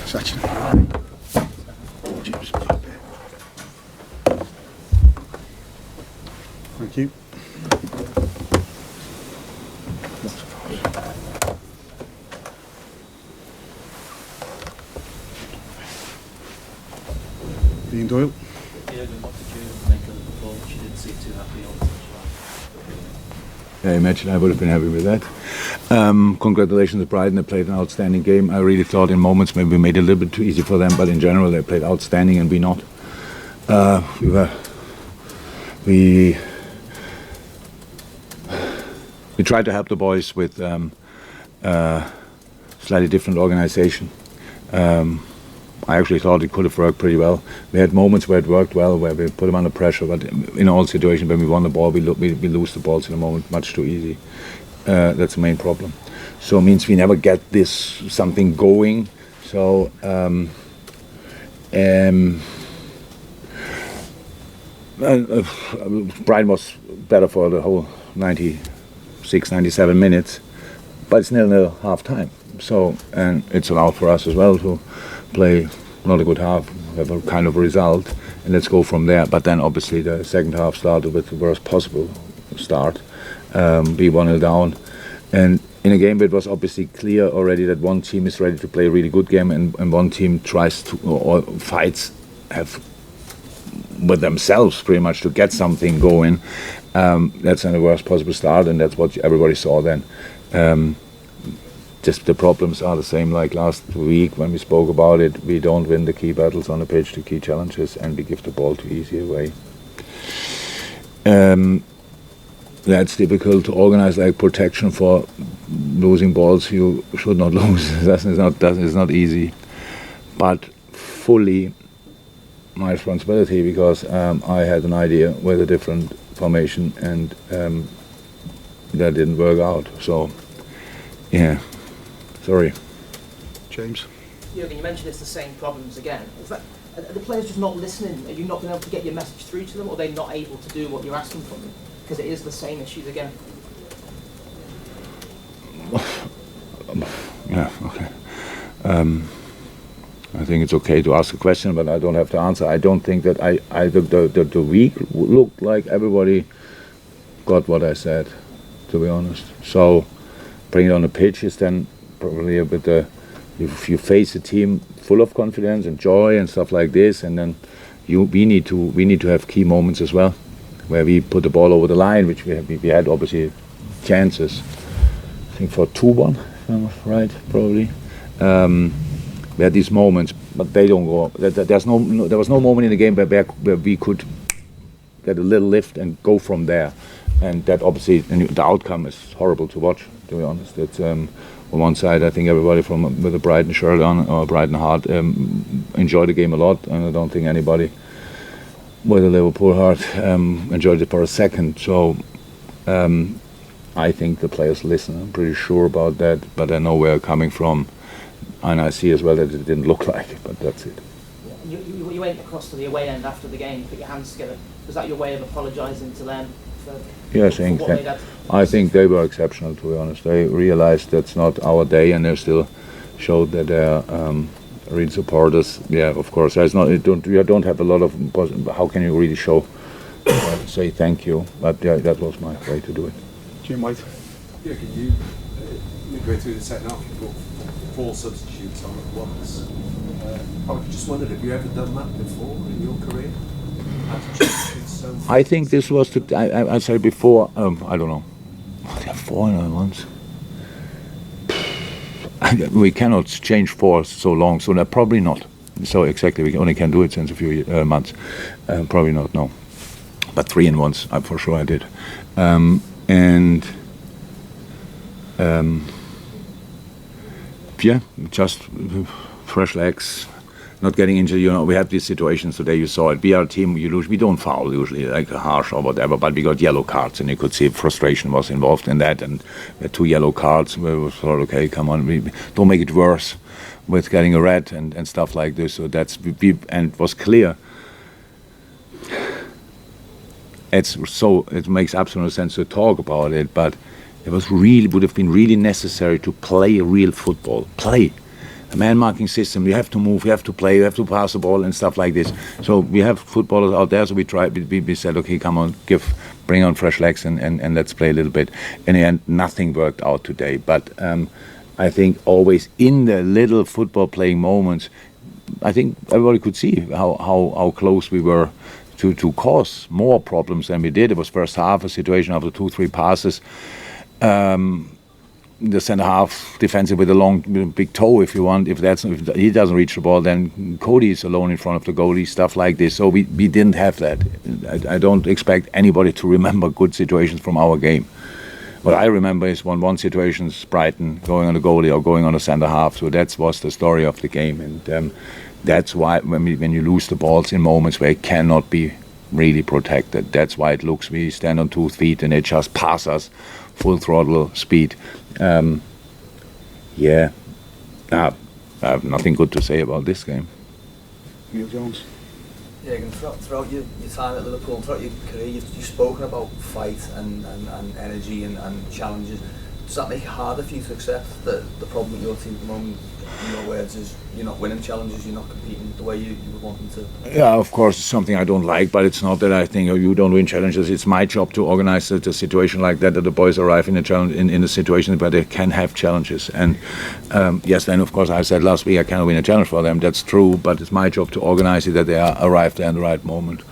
Sachin. Sachin. James. Thank you. Dean Doyle. Jurgen, what did you make of the performance? You didn't seem too happy on the touchline. I imagine I would have been happy with that. Congratulations to Brighton. They played an outstanding game. I really thought in moments maybe we made it a little bit too easy for them, but in general they played outstanding and we not. We tried to help the boys with slightly different organization. I actually thought it could have worked pretty well. We had moments where it worked well, where we put them under pressure, but in all situations when we won the ball, we lose the balls in a moment much too easy. That's the main problem. So it means we never get this something going. So Brighton was better for the whole 96, 97 minutes, but it's 0-0 half time. So, and it's allowed for us as well to play not a good half, have a kind of result, and let's go from there. But then obviously the second half started with the worst possible start, be 1-0 down, and in a game where it was obviously clear already that one team is ready to play a really good game and one team tries to, or fights have with themselves pretty much to get something going. That's the worst possible start, and that's what everybody saw then. Just the problems are the same like last week when we spoke about it. We don't win the key battles on the pitch, the key challenges, and we give the ball too easy away. That's difficult to organize, like protection for losing balls you should not lose. It's not easy, but fully my responsibility because I had an idea with a different formation and that didn't work out. So, yeah. Sorry. James. Jurgen, you mentioned it's the same problems again. Is that, are the players just not listening? Are you not being able to get your message through to them, or are they not able to do what you're asking from them? Because it is the same issues again. Yeah, okay. I think it's okay to ask a question, but I don't have to answer. I don't think that the week looked like everybody got what I said, to be honest. So bringing it on the pitch is then probably a bit if you face a team full of confidence and joy and stuff like this, and then we need to have key moments as well, where we put the ball over the line, which we had obviously chances. I think for 2-1, if I'm right, probably. We had these moments, but they don't go. There was no moment in the game where we could get a little lift and go from there, and that obviously the outcome is horrible to watch. To be honest, it's on one side, I think everybody with a Brighton shirt on or Brighton heart enjoyed the game a lot, and I don't think anybody with a Liverpool heart enjoyed it for a second. So I think the players listen. I'm pretty sure about that, but I know where I'm coming from, and I see as well that it didn't look like it, but that's it. You went across to the away end after the game, put your hands together. Was that your way of apologising to them? I think they were exceptional, to be honest. They realized that's not our day, and they still showed that they're real supporters. Yeah, of course. You don't have a lot of. How can you really show? Say thank you, but yeah, that was my way to do it. Jim White. Yeah, can you midway through the second half, you put 4 substitutes on at once. I just wondered, have you ever done that before in your career? I think this was I said before. I don't know. There are 4 at once. We cannot change 4 so long, so probably not. So exactly, we only can do it since a few months. Probably not. No, but 3 in once, for sure I did. Yeah, just fresh legs. Not getting injured, we have these situations today. You saw it. We are a team. We don't foul usually, like harsh or whatever. But we got yellow cards, and you could see frustration was involved in that. And we had 2 yellow cards. We thought, okay, come on, we don't make it worse with getting a red and stuff like this. So and it was clear. It makes absolute sense to talk about it, but it would have been really necessary to play real football. a man-marking system. You have to move, you have to play, you have to pass the ball and stuff like this. So we have footballers out there, so we said, okay, come on, bring on fresh legs and let's play a little bit. In the end, nothing worked out today. But I think always in the little football playing moments, I think everybody could see how close we were to cause more problems than we did. It was first half a situation after 2-3 passes. The centre half defensive with a long big toe, if you want. If he doesn't reach the ball, then Cody is alone in front of the goalie. Stuff like this. So we didn't have that. I don't expect anybody to remember good situations from our game. What I remember is 1-1 situations, Brighton going on the goalie or going on the centre half. So that was the story of the game, and that's why when you lose the balls in moments where it cannot be really protected, that's why it looks we stand on 2 feet and it just pass us full throttle speed. I have nothing good to say about this game. Neil Jones. Jurgen, throughout your time at Liverpool and throughout your career, you've spoken about fight and energy and challenges. Does that make it harder for you to accept that the problem with your team at the moment, in your words, is you're not winning challenges, you're not competing the way you would want them to? Yeah, of course, it's something I don't like, but it's not that I think, oh, you don't win challenges. It's my job to organize the situation like that the boys arrive in a challenge in a situation where they can have challenges. And yes, then of course I said last week I cannot win a challenge for them. That's true, but it's my job to organize it that they arrive there in the right moment.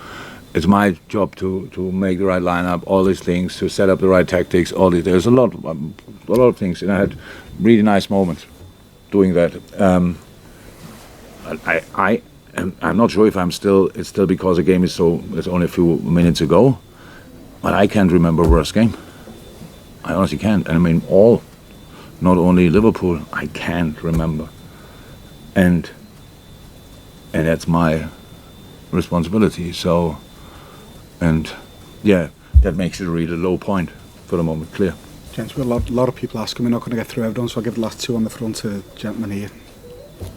It's my job to make the right lineup, all these things, to set up the right tactics. All these. There's a lot of things, and I had really nice moments doing that. I'm not sure if it's still because the game it's only a few minutes ago, but I can't remember a worse game. I honestly can't. And I mean not only Liverpool, I can't remember. And that's my responsibility. So, and yeah, that makes it a really low point for the moment, clear. James, we've got a lot of people asking. We're not going to get through everyone, so I'll give the last two on the front to the gentleman here.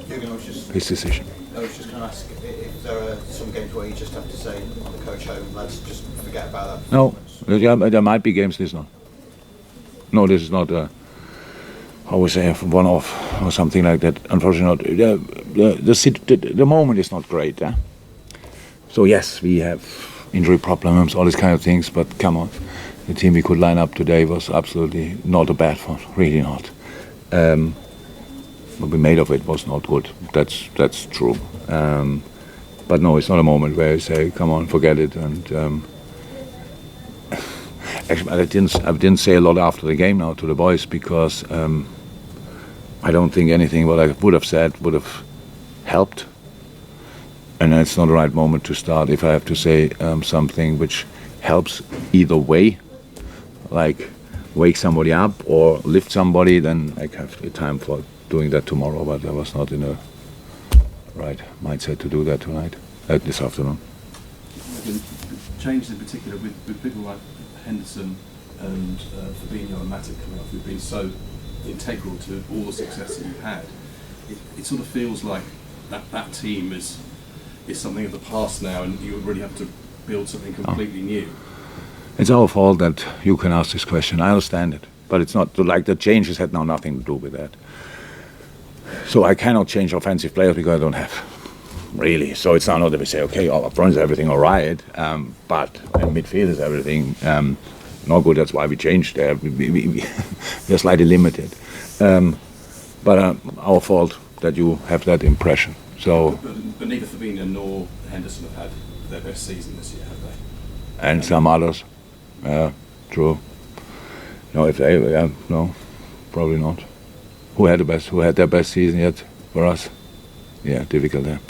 His decision. I was just going to ask if there are some games where you just have to say on the coach home, lads, just forget about that. No, there might be games. This is not I would say a one-off or something like that. Unfortunately, the moment is not great. So yes, we have injury problems, all these kind of things. But come on, the team we could line up today was absolutely not a bad one, really not. What we made of it was not good. That's true. But no, it's not a moment where I say, come on, forget it. And actually, I didn't say a lot after the game now to the boys because I don't think anything what I would have said would have helped. And it's not the right moment to start. If I have to say something which helps either way, like wake somebody up or lift somebody, then I have the time for doing that tomorrow. But I was not in a right mindset to do that tonight, this afternoon. Changes in particular with people like Henderson and Fabinho and Matic coming off, who've been so integral to all the success that you've had. It sort of feels like that team is something of the past now, and you really have to build something completely new. It's our fault that you can ask this question. I understand it, but it's not like the changes had now nothing to do with that. So I cannot change offensive players because I don't have, really. So it's not that we say, okay, up front is everything all right, but in midfield is everything not good. That's why we changed there. We're slightly limited. But our fault that you have that impression. So. But neither Fabinho nor Henderson have had their best season this year, have they? And some others. True. No, if they, no, probably not. Who had their best season yet for us? Yeah, difficult there.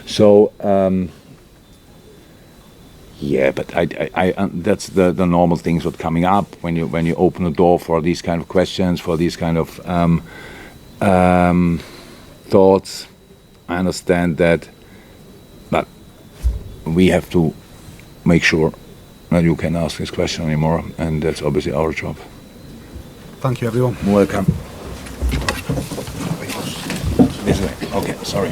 So, yeah, but I that's the normal things what coming up when you open the door for these kind of questions, for these kind of thoughts. I understand that, but we have to make sure that you can ask this question anymore, and that's obviously our job. Thank you, everyone. Welcome. This way. Okay, sorry.